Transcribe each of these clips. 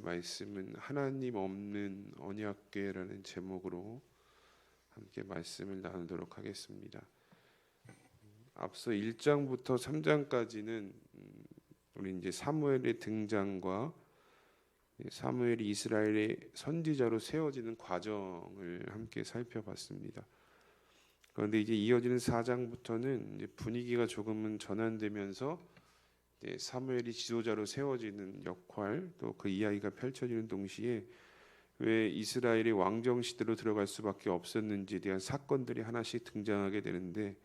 말씀은 하나님 없는 언약궤라는 제목으로 함께 말씀을 나누도록 하겠습니다. 앞서 1장부터 3장까지는 우리 이제 사무엘의 등장과 사무엘이 이스라엘의 선지자로 세워지는 과정을 함께 살펴봤습니다. 그런데 이제 이어지는 4장부터는 이제 분위기가 조금은 전환되면서 이제 사무엘이 지도자로 세워지는 역할, 또 그 이야기가 펼쳐지는 동시에 왜 이스라엘이 왕정 시대로 들어갈 수밖에 없었는지에 대한 사건들이 하나씩 등장하게 되는데,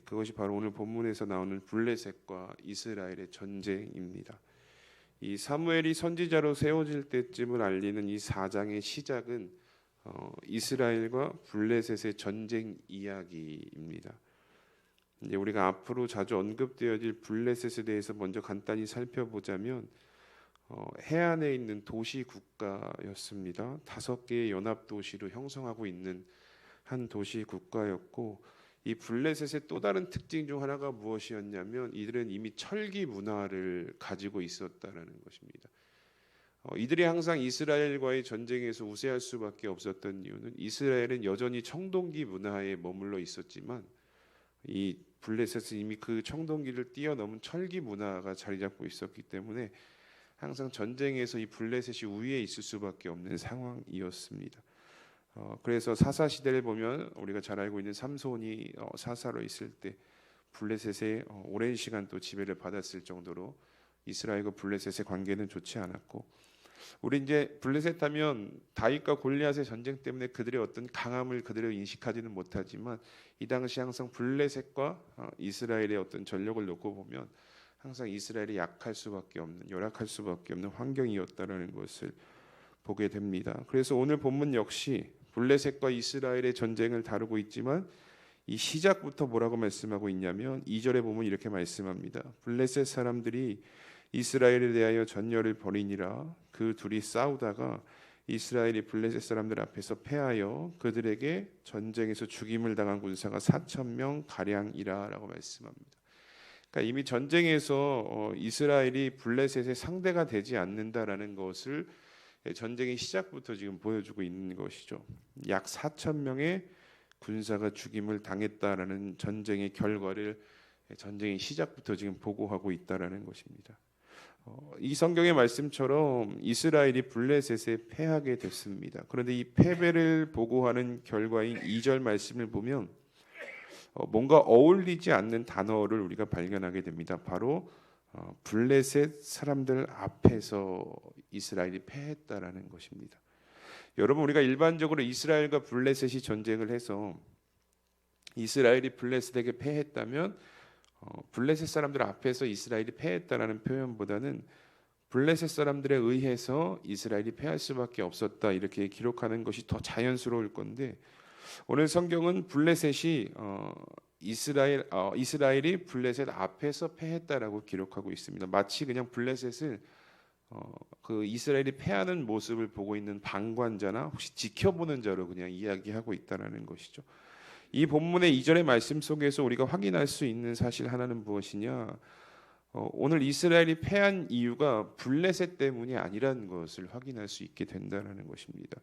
그것이 바로 오늘 본문에서 나오는 블레셋과 이스라엘의 전쟁입니다. 이 사무엘이 선지자로 세워질 때쯤을 알리는 이 4장의 시작은 이스라엘과 블레셋의 전쟁 이야기입니다. 이제 우리가 앞으로 자주 언급되어질 블레셋에 대해서 먼저 간단히 살펴보자면 해안에 있는 도시 국가였습니다. 5개의 연합 도시로 형성하고 있는 한 도시 국가였고, 이 블레셋의 또 다른 특징 중 하나가 무엇이었냐면 이들은 이미 철기 문화를 가지고 있었다라는 것입니다. 이들이 항상 이스라엘과의 전쟁에서 우세할 수밖에 없었던 이유는 이스라엘은 여전히 청동기 문화에 머물러 있었지만 이 블레셋은 이미 그 청동기를 뛰어넘은 철기 문화가 자리 잡고 있었기 때문에 항상 전쟁에서 이 블레셋이 우위에 있을 수밖에 없는 상황이었습니다. 그래서 사사 시대를 보면 우리가 잘 알고 있는 삼손이 사사로 있을 때 블레셋의 오랜 시간 또 지배를 받았을 정도로 이스라엘과 블레셋의 관계는 좋지 않았고, 우리 이제 블레셋 하면 다윗과 골리앗의 전쟁 때문에 그들의 어떤 강함을 그대로 인식하지는 못하지만 이 당시 항상 블레셋과 이스라엘의 어떤 전력을 놓고 보면 항상 이스라엘이 약할 수밖에 없는, 열악할 수밖에 없는 환경이었다는 것을 보게 됩니다. 그래서 오늘 본문 역시 블레셋과 이스라엘의 전쟁을 다루고 있지만 이 시작부터 뭐라고 말씀하고 있냐면 2절에 보면 이렇게 말씀합니다. 블레셋 사람들이 이스라엘에 대하여 전열을 벌이니라. 그 둘이 싸우다가 이스라엘이 블레셋 사람들 앞에서 패하여 그들에게 전쟁에서 죽임을 당한 군사가 4,000명 가량이라 라고 말씀합니다. 그러니까 이미 전쟁에서 이스라엘이 블레셋의 상대가 되지 않는다라는 것을 전쟁의 시작부터 지금 보여주고 있는 것이죠. 약 4,000명의 군사가 죽임을 당했다라는 전쟁의 결과를 전쟁의 시작부터 지금 보고하고 있다라는 것입니다. 이 성경의 말씀처럼 이스라엘이 블레셋에 패하게 됐습니다. 그런데 이 패배를 보고하는 결과인 2절 말씀을 보면 뭔가 어울리지 않는 단어를 우리가 발견하게 됩니다. 바로 블레셋 사람들 앞에서 이스라엘이 패했다라는 것입니다. 여러분, 우리가 일반적으로 이스라엘과 블레셋이 전쟁을 해서 이스라엘이 블레셋에게 패했다면 블레셋 사람들 앞에서 이스라엘이 패했다라는 표현보다는 블레셋 사람들에 의해서 이스라엘이 패할 수밖에 없었다, 이렇게 기록하는 것이 더 자연스러울 건데, 오늘 성경은 블레셋이 이스라엘이 블레셋 앞에서 패했다라고 기록하고 있습니다. 마치 그냥 블레셋을 그 이스라엘이 패하는 모습을 보고 있는 방관자나 혹시 지켜보는 자로 그냥 이야기하고 있다라는 것이죠. 이 본문의 2절의 말씀 속에서 우리가 확인할 수 있는 사실 하나는 무엇이냐? 오늘 이스라엘이 패한 이유가 블레셋 때문이 아니라는 것을 확인할 수 있게 된다는 것입니다.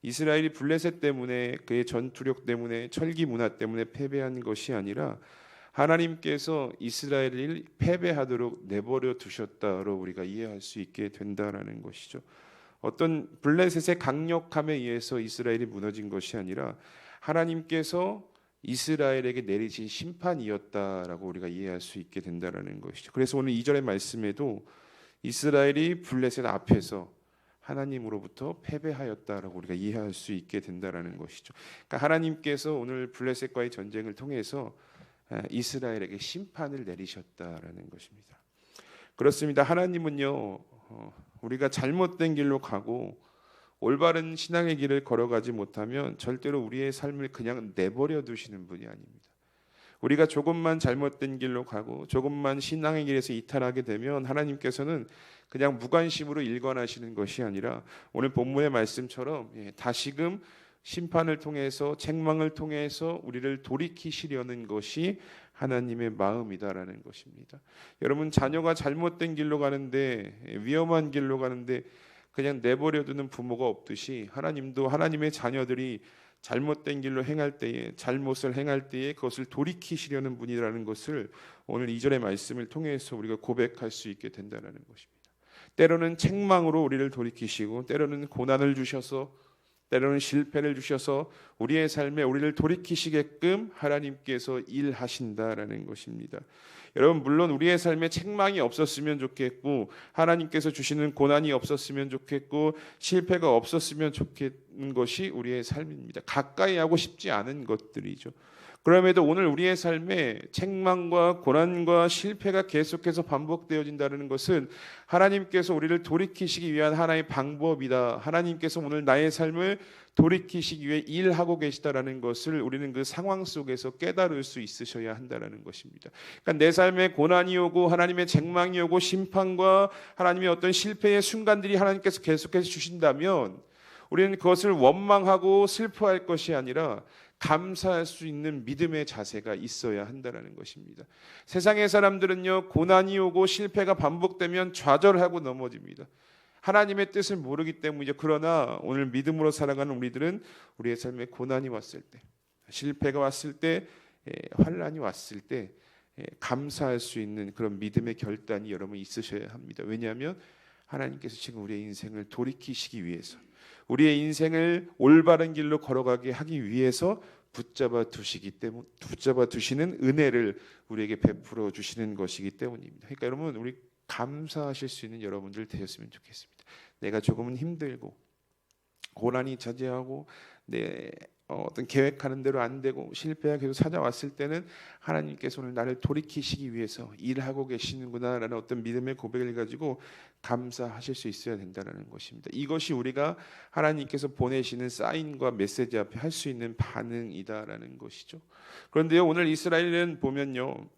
이스라엘이 블레셋 때문에, 그의 전투력 때문에, 철기 문화 때문에 패배한 것이 아니라 하나님께서 이스라엘을 패배하도록 내버려 두셨다로 우리가 이해할 수 있게 된다는 것이죠. 어떤 블레셋의 강력함에 의해서 이스라엘이 무너진 것이 아니라 하나님께서 이스라엘에게 내리신 심판이었다라고 우리가 이해할 수 있게 된다는 것이죠. 그래서 오늘 2절의 말씀에도 이스라엘이 블레셋 앞에서 하나님으로부터 패배하였다라고 우리가 이해할 수 있게 된다는 것이죠. 그러니까 하나님께서 오늘 블레셋과의 전쟁을 통해서 이스라엘에게 심판을 내리셨다라는 것입니다. 그렇습니다. 하나님은요, 우리가 잘못된 길로 가고 올바른 신앙의 길을 걸어가지 못하면 절대로 우리의 삶을 그냥 내버려 두시는 분이 아닙니다. 우리가 조금만 잘못된 길로 가고 조금만 신앙의 길에서 이탈하게 되면 하나님께서는 그냥 무관심으로 일관하시는 것이 아니라 오늘 본문의 말씀처럼 다시금 심판을 통해서, 책망을 통해서 우리를 돌이키시려는 것이 하나님의 마음이다라는 것입니다. 여러분, 자녀가 잘못된 길로 가는데, 위험한 길로 가는데 그냥 내버려두는 부모가 없듯이 하나님도 하나님의 자녀들이 잘못된 길로 행할 때에, 잘못을 행할 때에 그것을 돌이키시려는 분이라는 것을 오늘 2절의 말씀을 통해서 우리가 고백할 수 있게 된다는 것입니다. 때로는 책망으로 우리를 돌이키시고, 때로는 고난을 주셔서, 때로는 실패를 주셔서 우리의 삶에 우리를 돌이키시게끔 하나님께서 일하신다라는 것입니다. 여러분, 물론 우리의 삶에 책망이 없었으면 좋겠고, 하나님께서 주시는 고난이 없었으면 좋겠고, 실패가 없었으면 좋겠는 것이 우리의 삶입니다. 가까이 하고 싶지 않은 것들이죠. 그럼에도 오늘 우리의 삶에 책망과 고난과 실패가 계속해서 반복되어진다는 것은 하나님께서 우리를 돌이키시기 위한 하나의 방법이다. 하나님께서 오늘 나의 삶을 돌이키시기 위해 일하고 계시다라는 것을 우리는 그 상황 속에서 깨달을 수 있으셔야 한다는 것입니다. 그러니까 내 삶에 고난이 오고 하나님의 책망이 오고 심판과 하나님의 어떤 실패의 순간들이 하나님께서 계속해서 주신다면 우리는 그것을 원망하고 슬퍼할 것이 아니라 감사할 수 있는 믿음의 자세가 있어야 한다는 것입니다. 세상의 사람들은요, 고난이 오고 실패가 반복되면 좌절하고 넘어집니다. 하나님의 뜻을 모르기 때문이죠. 그러나 오늘 믿음으로 살아가는 우리들은 우리의 삶에 고난이 왔을 때, 실패가 왔을 때, 환난이 왔을 때 감사할 수 있는 그런 믿음의 결단이 여러분 있으셔야 합니다. 왜냐하면 하나님께서 지금 우리의 인생을 돌이키시기 위해서, 우리의 인생을 올바른 길로 걸어가게 하기 위해서 붙잡아 두시는 은혜를 우리에게 베풀어 주시는 것이기 때문입니다. 그러니까 여러분, 우리 감사하실 수 있는 여러분들 되셨으면 좋겠습니다. 내가 조금은 힘들고 고난이 자제하고 내 어떤 계획하는 대로 안 되고 실패가 계속 찾아왔을 때는 하나님께서 오늘 나를 돌이키시기 위해서 일하고 계시는구나라는 어떤 믿음의 고백을 가지고 감사하실 수 있어야 된다는 것입니다. 이것이 우리가 하나님께서 보내시는 사인과 메시지 앞에 할 수 있는 반응이다라는 것이죠. 그런데요, 오늘 이스라엘은 보면요,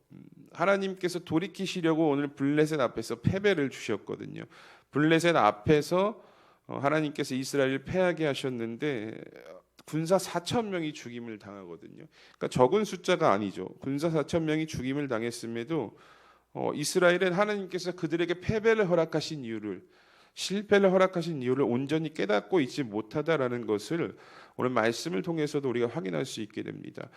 하나님께서 돌이키시려고 오늘 블레셋 앞에서 패배를 주셨거든요. 블레셋 앞에서 하나님께서 이스라엘을 패하게 하셨는데 군사 4천 명이 죽임을 당하거든요. 그러니까 적은 숫자가 아니죠. 군사 4천 명이 죽임을 당했음에도 이스라엘은 하나님께서 그들에게 패배를 허락하신 이유를, 실패를 허락하신 이유를 온전히 깨닫고 있지 못하다라는 것을 오늘 말씀을 통해서도 우리가 확인할 수 있게 됩니다.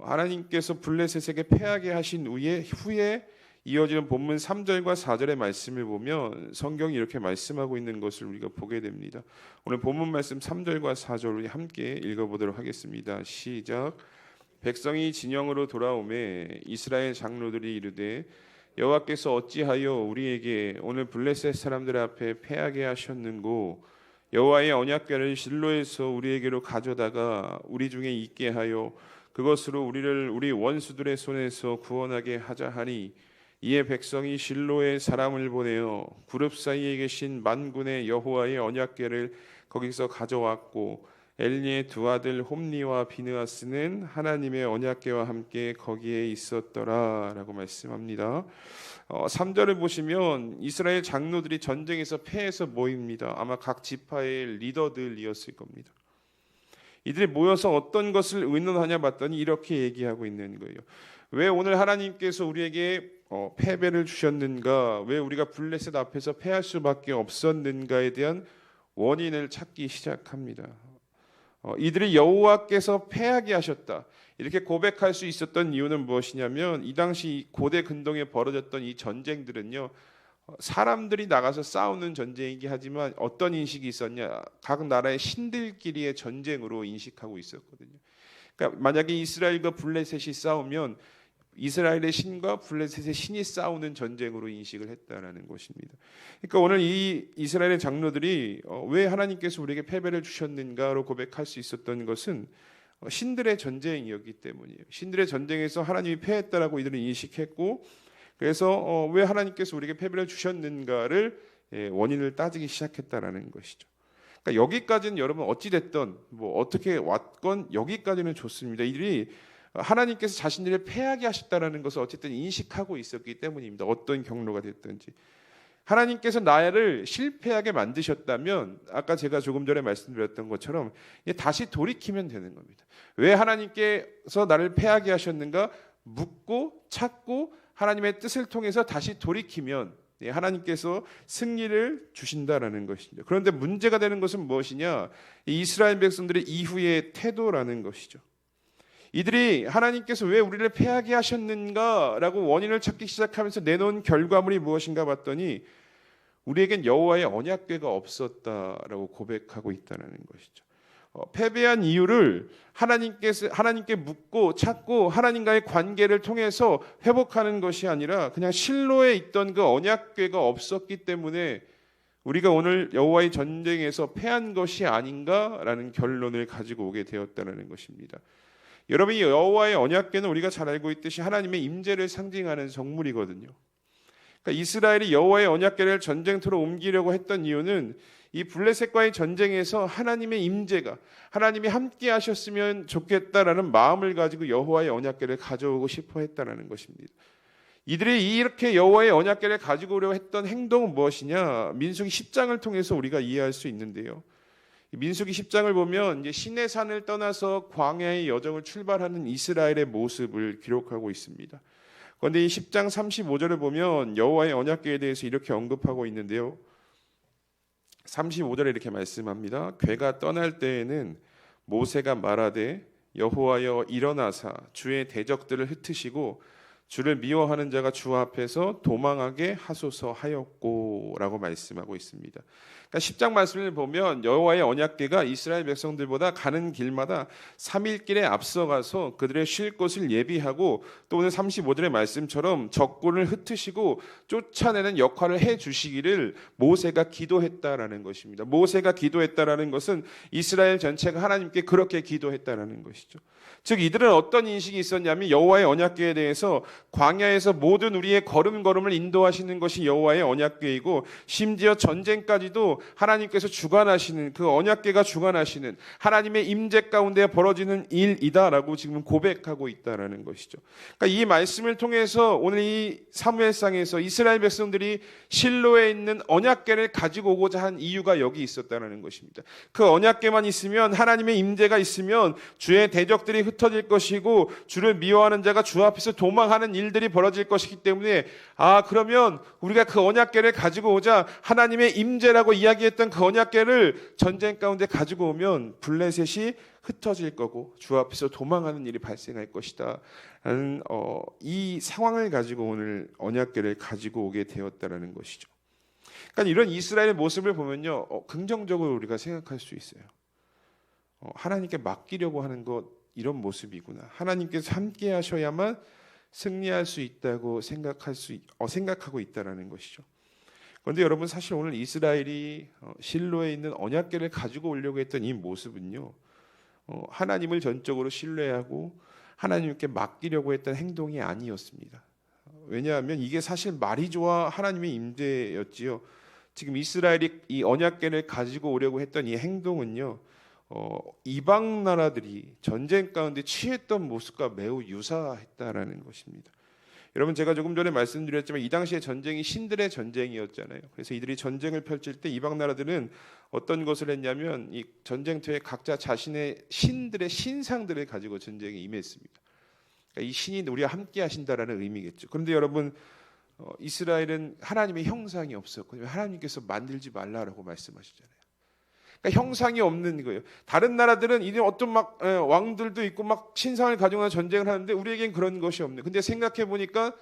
하나님께서 블레셋에게 패하게 하신 후에 이어지는 본문 3절과 4절의 말씀을 보면 성경이 이렇게 말씀하고 있는 것을 우리가 보게 됩니다. 오늘 본문 말씀 3절과 4절 우리 함께 읽어보도록 하겠습니다. 시작. 백성이 진영으로 돌아오매 이스라엘 장로들이 이르되 여호와께서 어찌하여 우리에게 오늘 블레셋 사람들 앞에 패하게 하셨는고 여호와의 언약궤를 실로에서 우리에게로 가져다가 우리 중에 있게 하여 그것으로 우리를 우리 원수들의 손에서 구원하게 하자 하니 이에 백성이 실로에 사람을 보내어 구릅 사이에 계신 만군의 여호와의 언약궤를 거기서 가져왔고 엘리의 두 아들 홈니와 비느하스는 하나님의 언약궤와 함께 거기에 있었더라라고 말씀합니다. 3절을 보시면 이스라엘 장로들이 전쟁에서 패해서 모입니다. 아마 각 지파의 리더들이었을 겁니다. 이들이 모여서 어떤 것을 의논하냐 봤더니 이렇게 얘기하고 있는 거예요. 왜 오늘 하나님께서 우리에게 패배를 주셨는가? 왜 우리가 블레셋 앞에서 패할 수밖에 없었는가에 대한 원인을 찾기 시작합니다. 이들이 여호와께서 패하게 하셨다 이렇게 고백할 수 있었던 이유는 무엇이냐면 이 당시 고대 근동에 벌어졌던 이 전쟁들은요, 사람들이 나가서 싸우는 전쟁이긴 하지만 어떤 인식이 있었냐? 각 나라의 신들끼리의 전쟁으로 인식하고 있었거든요. 그러니까 만약에 이스라엘과 블레셋이 싸우면 이스라엘의 신과 블레셋의 신이 싸우는 전쟁으로 인식을 했다라는 것입니다. 그러니까 오늘 이 이스라엘의 장로들이 왜 하나님께서 우리에게 패배를 주셨는가로 고백할 수 있었던 것은 신들의 전쟁이었기 때문이에요. 신들의 전쟁에서 하나님이 패했다라고 이들은 인식했고, 그래서 왜 하나님께서 우리에게 패배를 주셨는가를 원인을 따지기 시작했다라는 것이죠. 그러니까 여기까지는 여러분 어찌 됐던 뭐 어떻게 왔건 여기까지는 좋습니다. 이들이 하나님께서 자신들을 패하게 하셨다라는 것을 어쨌든 인식하고 있었기 때문입니다. 어떤 경로가 됐든지 하나님께서 나를 실패하게 만드셨다면 아까 제가 조금 전에 말씀드렸던 것처럼 다시 돌이키면 되는 겁니다. 왜 하나님께서 나를 패하게 하셨는가 묻고 찾고 하나님의 뜻을 통해서 다시 돌이키면 하나님께서 승리를 주신다라는 것이죠. 그런데 문제가 되는 것은 무엇이냐? 이 이스라엘 백성들의 이후의 태도라는 것이죠. 이들이 하나님께서 왜 우리를 패하게 하셨는가라고 원인을 찾기 시작하면서 내놓은 결과물이 무엇인가 봤더니 우리에겐 여호와의 언약궤가 없었다라고 고백하고 있다는 것이죠. 패배한 이유를 하나님께 묻고 찾고 하나님과의 관계를 통해서 회복하는 것이 아니라 그냥 실로에 있던 그 언약궤가 없었기 때문에 우리가 오늘 여호와의 전쟁에서 패한 것이 아닌가라는 결론을 가지고 오게 되었다는 것입니다. 여러분, 이 여호와의 언약궤는 우리가 잘 알고 있듯이 하나님의 임재를 상징하는 성물이거든요. 그러니까 이스라엘이 여호와의 언약궤를 전쟁터로 옮기려고 했던 이유는 이 블레셋과의 전쟁에서 하나님의 임재가, 하나님이 함께 하셨으면 좋겠다라는 마음을 가지고 여호와의 언약궤를 가져오고 싶어 했다는 것입니다. 이들이 이렇게 여호와의 언약궤를 가지고 오려고 했던 행동은 무엇이냐? 민수기 10장을 통해서 우리가 이해할 수 있는데요. 민수기 10장을 보면 이제 시내산을 떠나서 광야의 여정을 출발하는 이스라엘의 모습을 기록하고 있습니다. 그런데 이 10장 35절을 보면 여호와의 언약궤에 대해서 이렇게 언급하고 있는데요. 35절에 이렇게 말씀합니다. 궤가 떠날 때에는 모세가 말하되 여호와여 일어나사 주의 대적들을 흩으시고 주를 미워하는 자가 주 앞에서 도망하게 하소서 하였고 라고 말씀하고 있습니다. 그러니까 10장 말씀을 보면 여호와의 언약궤가 이스라엘 백성들보다 가는 길마다 3일 길에 앞서가서 그들의 쉴 곳을 예비하고 또 오늘 35절의 말씀처럼 적군을 흩으시고 쫓아내는 역할을 해주시기를 모세가 기도했다라는 것입니다. 모세가 기도했다라는 것은 이스라엘 전체가 하나님께 그렇게 기도했다라는 것이죠. 즉 이들은 어떤 인식이 있었냐면 여호와의 언약궤에 대해서 광야에서 모든 우리의 걸음걸음을 인도하시는 것이 여호와의 언약궤이고 심지어 전쟁까지도 하나님께서 주관하시는 그 언약궤가 주관하시는 하나님의 임재 가운데 벌어지는 일이다라고 지금 고백하고 있다라는 것이죠. 그러니까 이 말씀을 통해서 오늘 이 사무엘상에서 이스라엘 백성들이 실로에 있는 언약궤를 가지고 오고자 한 이유가 여기 있었다는 것입니다. 그 언약궤만 있으면 하나님의 임재가 있으면 주의 대적들이 흩어질 것이고 주를 미워하는 자가 주 앞에서 도망하는 일들이 벌어질 것이기 때문에 그러면 우리가 그 언약궤를 가지고 오자 하나님의 임재라고 이야기했던 그 언약궤를 전쟁 가운데 가지고 오면 블레셋이 흩어질 거고 주 앞에서 도망하는 일이 발생할 것이다 라는 이 상황을 가지고 오늘 언약궤를 가지고 오게 되었다는 것이죠. 그러니까 이런 이스라엘의 모습을 보면요, 긍정적으로 우리가 생각할 수 있어요. 하나님께 맡기려고 하는 것, 이런 모습이구나. 하나님께서 함께 하셔야만 승리할 수 있다고 생각하고 있다라는 것이죠. 그런데 여러분, 사실 오늘 이스라엘이 실로에 있는 언약궤를 가지고 오려고 했던 이 모습은요, 하나님을 전적으로 신뢰하고 하나님께 맡기려고 했던 행동이 아니었습니다. 왜냐하면 이게 사실 말이 좋아 하나님의 임재였지요. 지금 이스라엘이 이 언약궤를 가지고 오려고 했던 이 행동은요, 이방 나라들이 전쟁 가운데 취했던 모습과 매우 유사했다라는 것입니다. 여러분, 제가 조금 전에 말씀드렸지만 이 당시에 전쟁이 신들의 전쟁이었잖아요. 그래서 이들이 전쟁을 펼칠 때 이방 나라들은 어떤 것을 했냐면 이 전쟁터에 각자 자신의 신들의 신상들을 가지고 전쟁에 임했습니다. 그러니까 이 신이 우리와 함께 하신다라는 의미겠죠. 그런데 여러분, 이스라엘은 하나님의 형상이 없었고 하나님께서 만들지 말라라고 말씀하시잖아요. 그러니까 형상이 없는 거예요. 다른 나라들은 이제 어떤 왕들도 있고 막 신상을 가지고 전쟁을 하는데 우리에겐 그런 것이 없네. 근데 생각해 보니까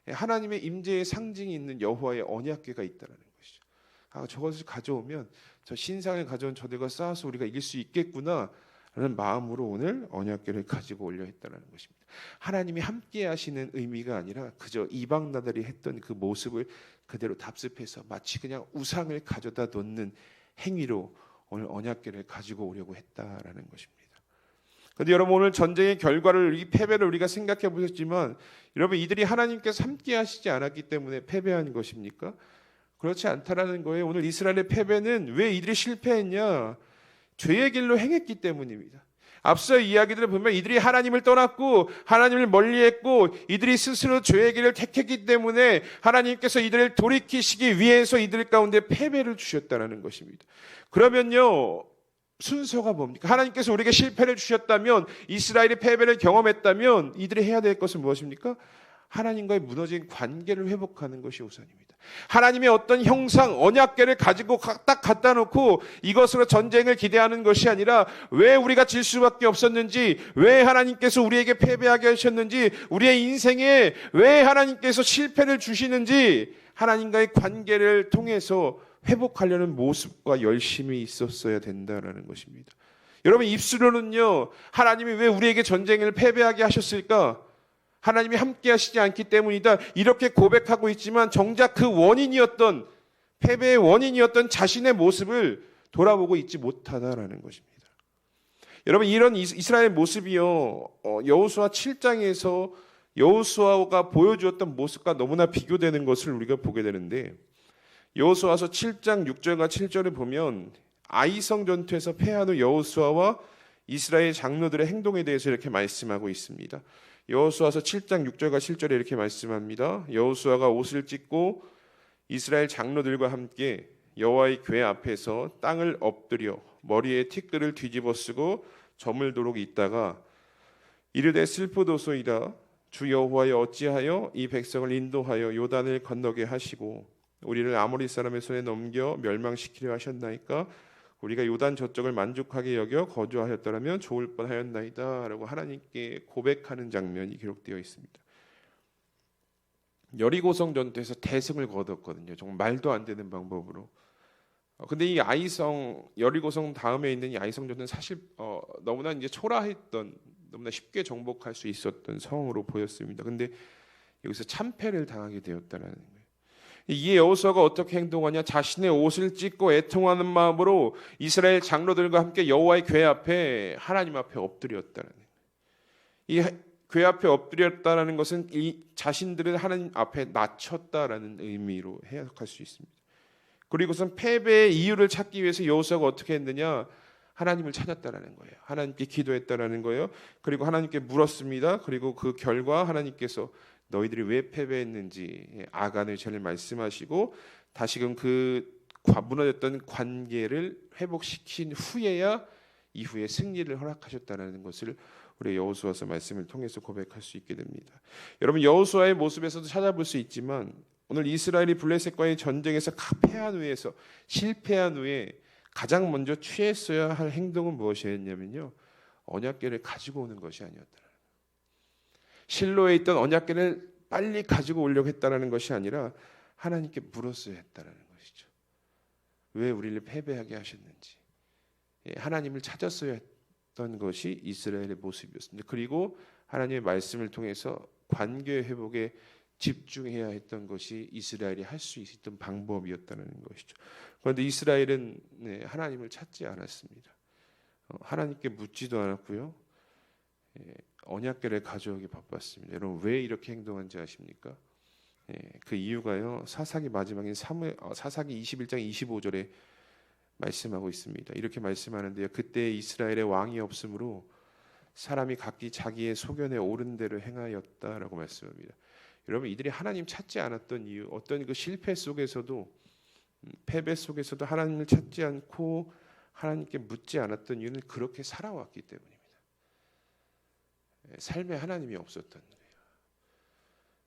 하나님의 임재의 상징이 있는 여호와의 언약궤가 있다는 것이죠. 저것을 가져오면 저 신상을 가져온 저들과 싸워서 우리가 이길 수 있겠구나라는 마음으로 오늘 언약궤를 가지고 올려 했다는 것입니다. 하나님이 함께 하시는 의미가 아니라 그저 이방 나라들이 했던 그 모습을 그대로 답습해서 마치 그냥 우상을 가져다 놓는 행위로 오늘 언약궤를 가지고 오려고 했다라는 것입니다. 그런데 여러분, 오늘 전쟁의 결과를, 이 패배를 우리가 생각해 보셨지만 여러분, 이들이 하나님께서 함께 하시지 않았기 때문에 패배한 것입니까? 그렇지 않다라는 거예요. 오늘 이스라엘의 패배는 왜 이들이 실패했냐? 죄의 길로 행했기 때문입니다. 앞서 이야기들을 보면 이들이 하나님을 떠났고 하나님을 멀리했고 이들이 스스로 죄의 길을 택했기 때문에 하나님께서 이들을 돌이키시기 위해서 이들 가운데 패배를 주셨다는 것입니다. 그러면요, 순서가 뭡니까? 하나님께서 우리에게 실패를 주셨다면, 이스라엘이 패배를 경험했다면 이들이 해야 될 것은 무엇입니까? 하나님과의 무너진 관계를 회복하는 것이 우선입니다. 하나님의 어떤 형상, 언약궤를 가지고 딱 갖다 놓고 이것으로 전쟁을 기대하는 것이 아니라 왜 우리가 질 수밖에 없었는지, 왜 하나님께서 우리에게 패배하게 하셨는지, 우리의 인생에 왜 하나님께서 실패를 주시는지 하나님과의 관계를 통해서 회복하려는 모습과 열심이 있었어야 된다는 것입니다. 여러분, 입술로는요, 하나님이 왜 우리에게 전쟁을 패배하게 하셨을까? 하나님이 함께 하시지 않기 때문이다, 이렇게 고백하고 있지만 정작 그 원인이었던, 패배의 원인이었던 자신의 모습을 돌아보고 있지 못하다라는 것입니다. 여러분, 이런 이스라엘 모습이요, 여호수아 7장에서 여호수아가 보여주었던 모습과 너무나 비교되는 것을 우리가 보게 되는데, 여호수아서 7장 6절과 7절을 보면 아이성 전투에서 패한 후 여호수아와 이스라엘 장로들의 행동에 대해서 이렇게 말씀하고 있습니다. 여호수아서 7장 6절과 7절에 이렇게 말씀합니다. 여호수아가 옷을 찢고 이스라엘 장로들과 함께 여호와의 궤 앞에서 땅을 엎드려 머리에 티끌을 뒤집어 쓰고 저물도록 있다가 이르되 슬프도소이다. 주 여호와여, 어찌하여 이 백성을 인도하여 요단을 건너게 하시고 우리를 아모리 사람의 손에 넘겨 멸망시키려 하셨나이까? 우리가 요단 저쪽을 만족하게 여겨 거주하였더라면 좋을 뻔하였나이다 라고 하나님께 고백하는 장면이 기록되어 있습니다. 여리고성 전투에서 대승을 거뒀거든요. 정말 말도 안 되는 방법으로. 근데 이 아이성, 여리고성 다음에 있는 이 아이성 전투는 사실 너무나 이제 초라했던, 너무나 쉽게 정복할 수 있었던 성으로 보였습니다. 근데 여기서 참패를 당하게 되었다는 거예요. 이에 여호수아가 어떻게 행동하냐? 자신의 옷을 찢고 애통하는 마음으로 이스라엘 장로들과 함께 여호와의 궤 앞에, 하나님 앞에 엎드렸다는 거예요. 이 궤 앞에 엎드렸다는 것은 이 자신들을 하나님 앞에 낮췄다라는 의미로 해석할 수 있습니다. 그리고선 패배의 이유를 찾기 위해서 여호수아가 어떻게 했느냐? 하나님을 찾았다라는 거예요. 하나님께 기도했다라는 거예요. 그리고 하나님께 물었습니다. 그리고 그 결과 하나님께서 너희들이 왜 패배했는지 아간의 죄를 말씀하시고 다시금 그 무너졌던 관계를 회복시킨 후에야 이후에 승리를 허락하셨다는 것을 우리 여호수아서 말씀을 통해서 고백할 수 있게 됩니다. 여러분, 여호수아의 모습에서도 찾아볼 수 있지만 오늘 이스라엘이 블레셋과의 전쟁에서 패한 후에서 실패한 후에 가장 먼저 취했어야 할 행동은 무엇이었냐면요, 언약궤를 가지고 오는 것이 아니었다. 실로에 있던 언약궤를 빨리 가지고 오려고 했다는 것이 아니라 하나님께 물었어야 했다는 것이죠. 왜 우리를 패배하게 하셨는지 하나님을 찾았어야 했던 것이 이스라엘의 모습이었습니다. 그리고 하나님의 말씀을 통해서 관계 회복에 집중해야 했던 것이 이스라엘이 할 수 있었던 방법이었다는 것이죠. 그런데 이스라엘은 하나님을 찾지 않았습니다. 하나님께 묻지도 않았고요. 언약궤를 가져오기 바빴습니다. 여러분, 왜 이렇게 행동한지 아십니까? 그 이유가요, 사사기 마지막인 사사기 21장 25절에 말씀하고 있습니다. 이렇게 말씀하는데요, 그때 이스라엘의 왕이 없으므로 사람이 각기 자기의 소견에 옳은 대로 행하였다라고 말씀합니다. 여러분, 이들이 하나님 찾지 않았던 이유, 어떤 그 실패 속에서도, 패배 속에서도 하나님을 찾지 않고 하나님께 묻지 않았던 이유는 그렇게 살아왔기 때문입니다. 삶에 하나님이 없었던 거예요.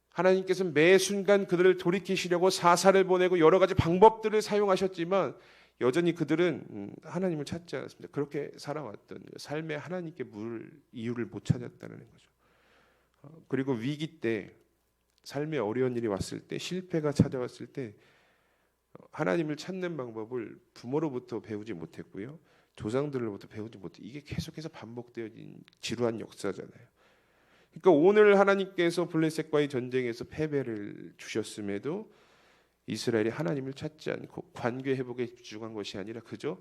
하나님께서 매 순간 그들을 돌이키시려고 사사를 보내고 여러 가지 방법들을 사용하셨지만 여전히 그들은 하나님을 찾지 않았습니다. 그렇게 살아왔던 거예요. 삶에 하나님께 물 이유를 못 찾았다는 거죠. 그리고 위기 때, 삶에 어려운 일이 왔을 때, 실패가 찾아왔을 때 하나님을 찾는 방법을 부모로부터 배우지 못했고요, 조상들로부터 배우지 못해. 이게 계속해서 반복되어진 지루한 역사잖아요. 그러니까 오늘 하나님께서 블레셋과의 전쟁에서 패배를 주셨음에도 이스라엘이 하나님을 찾지 않고 관계 회복에 집중한 것이 아니라 그저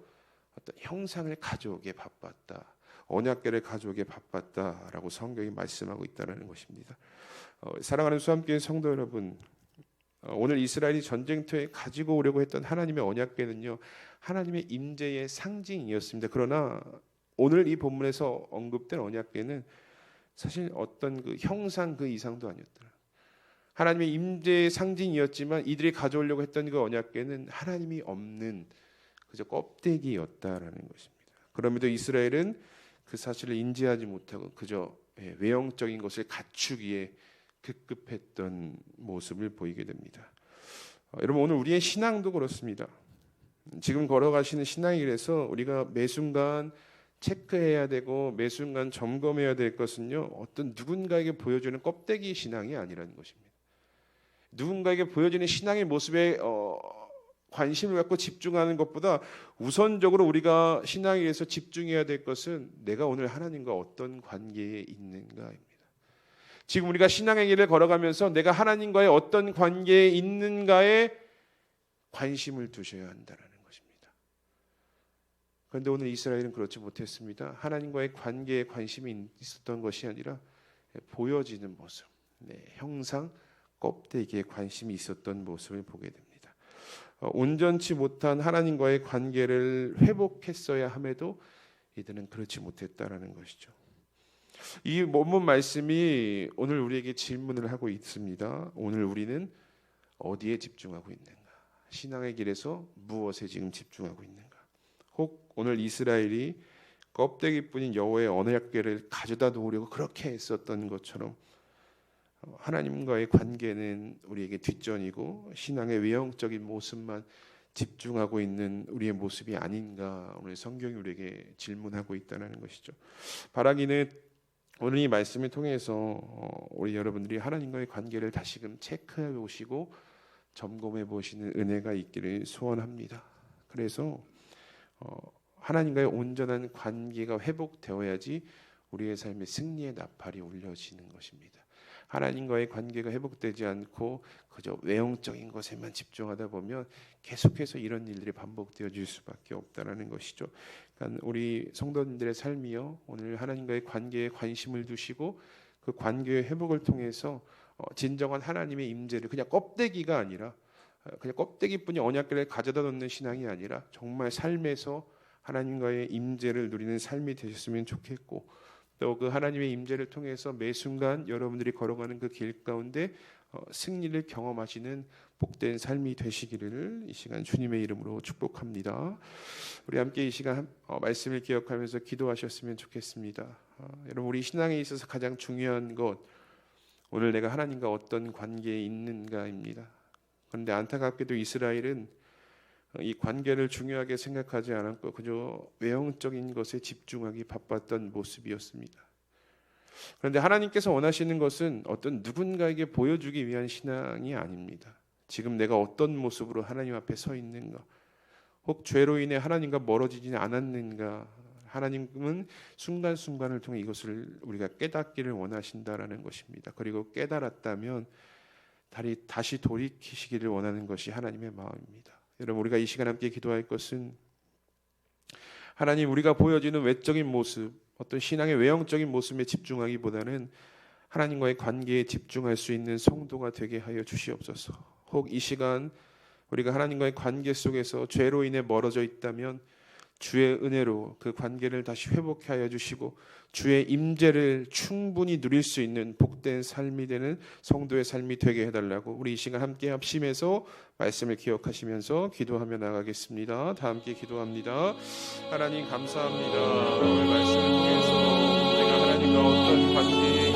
어떤 형상을 가져오기에 바빴다, 언약궤를 가져오기에 바빴다라고 성경이 말씀하고 있다는 것입니다. 사랑하는 수함교회 성도 여러분, 오늘 이스라엘이 전쟁터에 가지고 오려고 했던 하나님의 언약궤는요, 하나님의 임재의 상징이었습니다. 그러나 오늘 이 본문에서 언급된 언약궤는 사실 어떤 그 형상 그 이상도 아니었더라. 하나님의 임재의 상징이었지만 이들이 가져오려고 했던 그 언약궤는 하나님이 없는 그저 껍데기였다라는 것입니다. 그럼에도 이스라엘은 그 사실을 인지하지 못하고 그저 외형적인 것을 갖추기에 급급했던 모습을 보이게 됩니다. 여러분, 오늘 우리의 신앙도 그렇습니다. 지금 걸어가시는 신앙의 길에서 우리가 매 순간 체크해야 되고 매 순간 점검해야 될 것은요, 어떤 누군가에게 보여주는 껍데기 신앙이 아니라는 것입니다. 누군가에게 보여지는 신앙의 모습에 관심을 갖고 집중하는 것보다 우선적으로 우리가 신앙에 대해서 집중해야 될 것은 내가 오늘 하나님과 어떤 관계에 있는가입니다. 지금 우리가 신앙의 길을 걸어가면서 내가 하나님과의 어떤 관계에 있는가에 관심을 두셔야 한다는 것입니다. 그런데 오늘 이스라엘은 그렇지 못했습니다. 하나님과의 관계에 관심이 있었던 것이 아니라 보여지는 모습, 형상, 껍데기에 관심이 있었던 모습을 보게 됩니다. 온전치 못한 하나님과의 관계를 회복했어야 함에도 이들은 그렇지 못했다라는 것이죠. 이 본문 말씀이 오늘 우리에게 질문을 하고 있습니다. 오늘 우리는 어디에 집중하고 있는가? 신앙의 길에서 무엇에 지금 집중하고 있는가? 혹 오늘 이스라엘이 껍데기뿐인 여호와의 언약궤를 가져다 놓으려고 그렇게 했었던 것처럼 하나님과의 관계는 우리에게 뒷전이고 신앙의 외형적인 모습만 집중하고 있는 우리의 모습이 아닌가, 오늘 성경이 우리에게 질문하고 있다는 것이죠. 바라기는 오늘 이 말씀을 통해서 우리 여러분들이 하나님과의 관계를 다시금 체크해 보시고 점검해 보시는 은혜가 있기를 소원합니다. 그래서 하나님과의 온전한 관계가 회복되어야지 우리의 삶의 승리의 나팔이 울려지는 것입니다. 하나님과의 관계가 회복되지 않고 그저 외형적인 것에만 집중하다 보면 계속해서 이런 일들이 반복되어질 수밖에 없다라는 것이죠. 그러니까 우리 성도님들의 삶이요, 오늘 하나님과의 관계에 관심을 두시고 그 관계의 회복을 통해서 진정한 하나님의 임재를 그냥 껍데기가 아니라 그냥 껍데기뿐이 언약궤를 가져다 놓는 신앙이 아니라 정말 삶에서 하나님과의 임재를 누리는 삶이 되셨으면 좋겠고, 또 그 하나님의 임재를 통해서 매 순간 여러분들이 걸어가는 그 길 가운데 승리를 경험하시는 복된 삶이 되시기를 이 시간 주님의 이름으로 축복합니다. 우리 함께 이 시간 말씀을 기억하면서 기도하셨으면 좋겠습니다. 여러분, 우리 신앙에 있어서 가장 중요한 것, 오늘 내가 하나님과 어떤 관계에 있는가입니다. 그런데 안타깝게도 이스라엘은 이 관계를 중요하게 생각하지 않았고 그저 외형적인 것에 집중하기 바빴던 모습이었습니다. 그런데 하나님께서 원하시는 것은 어떤 누군가에게 보여주기 위한 신앙이 아닙니다. 지금 내가 어떤 모습으로 하나님 앞에 서 있는가, 혹 죄로 인해 하나님과 멀어지지 않았는가, 하나님은 순간순간을 통해 이것을 우리가 깨닫기를 원하신다라는 것입니다. 그리고 깨달았다면 다시 돌이키시기를 원하는 것이 하나님의 마음입니다. 여러분, 우리가 이 시간 함께 기도할 것은 하나님, 우리가 보여지는 외적인 모습, 어떤 신앙의 외형적인 모습에 집중하기보다는 하나님과의 관계에 집중할 수 있는 성도가 되게 하여 주시옵소서. 혹 이 시간 우리가 하나님과의 관계 속에서 죄로 인해 멀어져 있다면 주의 은혜로 그 관계를 다시 회복해 하여 주시고 주의 임재를 충분히 누릴 수 있는 복된 삶이 되는 성도의 삶이 되게 해달라고 우리 이 시간 함께 합심해서 말씀을 기억하시면서 기도하며 나가겠습니다. 다 함께 기도합니다. 하나님 감사합니다. 오늘 말씀을 통해서 내가 하나님과 어떤 관계에